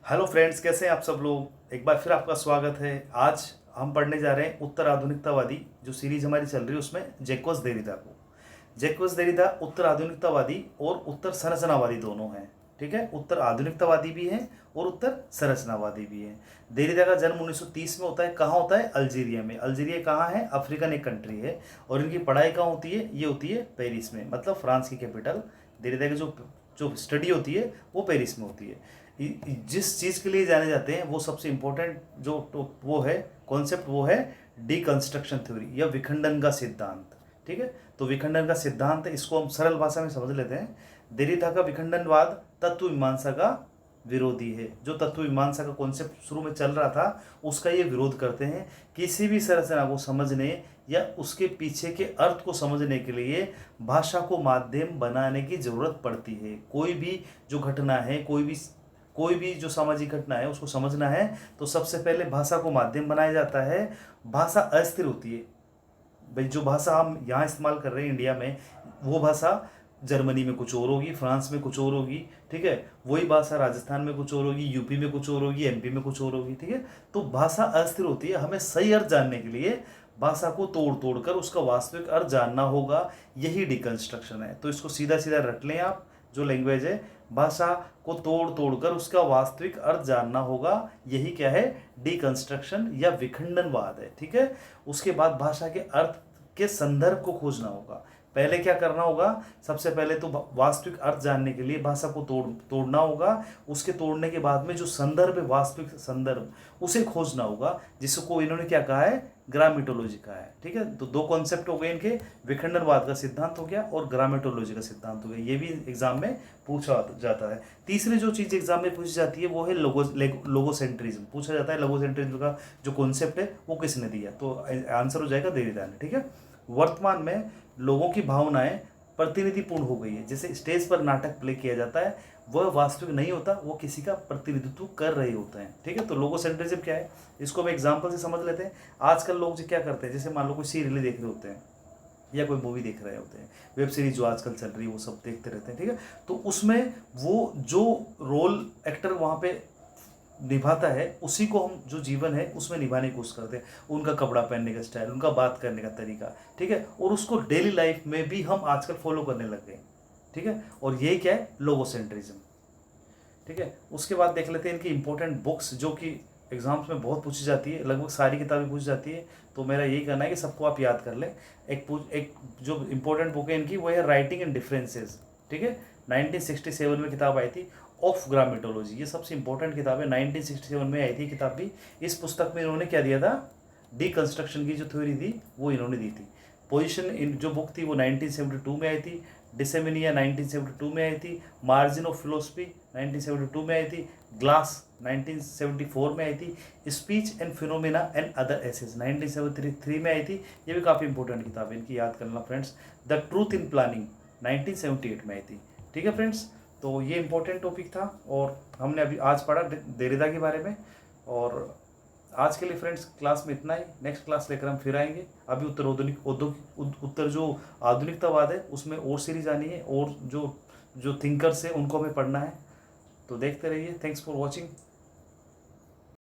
Hello friends, कैसे हैं आप सब लोग। एक बार फिर आपका स्वागत है। आज हम पढ़ने जा रहे हैं उत्तर आधुनिकतावादी, जो सीरीज हमारी चल रही है उसमें जैक्वस देरिदा को। जैक्वस देरिदा उत्तर आधुनिकतावादी और उत्तर संरचनावादी दोनों हैं। ठीक है, उत्तर आधुनिकतावादी भी हैं और उत्तर संरचनावादी भी हैं। देरिदा का जन्म 1930 में होता है। कहाँ होता है? अल्जीरिया में। अल्जीरिया कहाँ है? अफ्रीकन एक कंट्री है। और इनकी पढ़ाई कहाँ होती है? ये होती है पेरिस में, मतलब फ्रांस की कैपिटल। देरिदा की जो जो स्टडी होती है वो पेरिस में होती है। जिस चीज़ के लिए जाने जाते हैं वो सबसे इम्पोर्टेंट जो वो है कॉन्सेप्ट, वो है डीकंस्ट्रक्शन थ्योरी या विखंडन का सिद्धांत। ठीक है, तो विखंडन का सिद्धांत, इसको हम सरल भाषा में समझ लेते हैं। देरिदा का विखंडनवाद तत्व मीमांसा का विरोधी है। जो तत्व मीमांसा का कॉन्सेप्ट शुरू में चल रहा था उसका ये विरोध करते हैं। किसी भी संरचना को समझने या उसके पीछे के अर्थ को समझने के लिए भाषा को माध्यम बनाने की जरूरत पड़ती है। कोई भी जो घटना है, कोई भी जो सामाजिक घटना है उसको समझना है तो सबसे पहले भाषा को माध्यम बनाया जाता है। भाषा अस्थिर होती है भाई। जो भाषा हम यहाँ इस्तेमाल कर रहे हैं इंडिया में, वो भाषा जर्मनी में कुछ और होगी, फ्रांस में कुछ और होगी। ठीक है, वही भाषा राजस्थान में कुछ और होगी, यूपी में कुछ और होगी, एमपी में कुछ और होगी। ठीक है, तो भाषा अस्थिर होती है। हमें सही अर्थ जानने के लिए भाषा को तोड़ तोड़ कर उसका वास्तविक अर्थ जानना होगा। यही डिकंस्ट्रक्शन है। तो इसको सीधा सीधा रट लें आप। जो लैंग्वेज है, भाषा को तोड़ तोड़ कर उसका वास्तविक अर्थ जानना होगा। यही क्या है? डीकंस्ट्रक्शन या विखंडनवाद है। ठीक है, उसके बाद भाषा के अर्थ के संदर्भ को खोजना होगा। पहले क्या करना होगा? सबसे पहले तो वास्तविक अर्थ जानने के लिए भाषा को तोड़ना होगा। उसके तोड़ने के बाद में जो संदर्भ है, वास्तविक संदर्भ, उसे खोजना होगा, जिसको इन्होंने क्या कहा है? ग्रामेटोलॉजी कहा है। ठीक है, तो दो कॉन्सेप्ट हो गए इनके। विखंडनवाद का सिद्धांत हो गया और ग्रामेटोलॉजी का सिद्धांत हो गया। ये भी एग्जाम में पूछा जाता है। तीसरी जो चीज़ एग्जाम में पूछी जाती है वो है लोगोसेंट्रिज्म। पूछा जाता है लोगोसेंट्रिज्म का जो कॉन्सेप्ट है वो किसने दिया, तो आंसर हो जाएगा देरिदा ने। ठीक है, वर्तमान में लोगों की भावनाएं प्रतिनिधिपूर्ण हो गई है। जैसे स्टेज पर नाटक प्ले किया जाता है, वह वास्तविक नहीं होता, वो किसी का प्रतिनिधित्व कर रहे होते हैं। ठीक है, तो लोगोसेंट्रिज्म क्या है इसको हम एग्जांपल से समझ लेते हैं। आजकल लोग जो क्या करते हैं, जैसे मान लो कोई सीरियल देख रहे होते हैं या कोई मूवी देख रहे होते हैं, वेब सीरीज जो आजकल चल रही है वो सब देखते रहते हैं। ठीक है, तो उसमें वो जो रोल एक्टर वहाँ पे निभाता है, उसी को हम जो जीवन है उसमें निभाने की कोशिश करते हैं। उनका कपड़ा पहनने का स्टाइल, उनका बात करने का तरीका। ठीक है, और उसको डेली लाइफ में भी हम आजकल फॉलो करने लग गए। ठीक है, और यही क्या है? लोगोसेंट्रिज्म। ठीक है, उसके बाद देख लेते हैं इनकी इंपॉर्टेंट बुक्स जो कि एग्जाम्स में बहुत पूछी जाती है। लगभग सारी किताबें पूछी जाती है, तो मेरा यही कहना है कि सबको आप याद कर लें। एक जो इंपॉर्टेंट बुक है इनकी वो है राइटिंग एंड डिफरेंसेस। ठीक है, 1967 में किताब आई थी, ऑफ ग्रामेटोलॉजी। ये सबसे इंपॉर्टेंट किताब है, 1967 में आई थी किताब भी। इस पुस्तक में इन्होंने क्या दिया था? डीकंस्ट्रक्शन की जो थ्योरी थी वो इन्होंने दी थी। पोजीशन इन जो बुक थी वो 1972 में आई थी। डिसेमिनिया 1972 में आई थी। मार्जिन ऑफ फिलोसफी 1972 में आई थी। ग्लास 1974 में आई थी। Speech and phenomena and other essays 1973 में आई थी। ये भी काफ़ी इंपॉर्टेंट किताब है, इनकी याद करना friends. The truth in planning 1978 में आई थी। ठीक है फ्रेंड्स, तो ये इंपॉर्टेंट टॉपिक था और हमने अभी आज पढ़ा देरिदा के बारे में। और आज के लिए फ्रेंड्स क्लास में इतना ही। नेक्स्ट क्लास लेकर हम फिर आएंगे। अभी उत्तर जो आधुनिकतावाद है उसमें और सीरीज आनी है और जो थिंकर्स है उनको हमें पढ़ना है। तो देखते रहिए। Thanks for watching.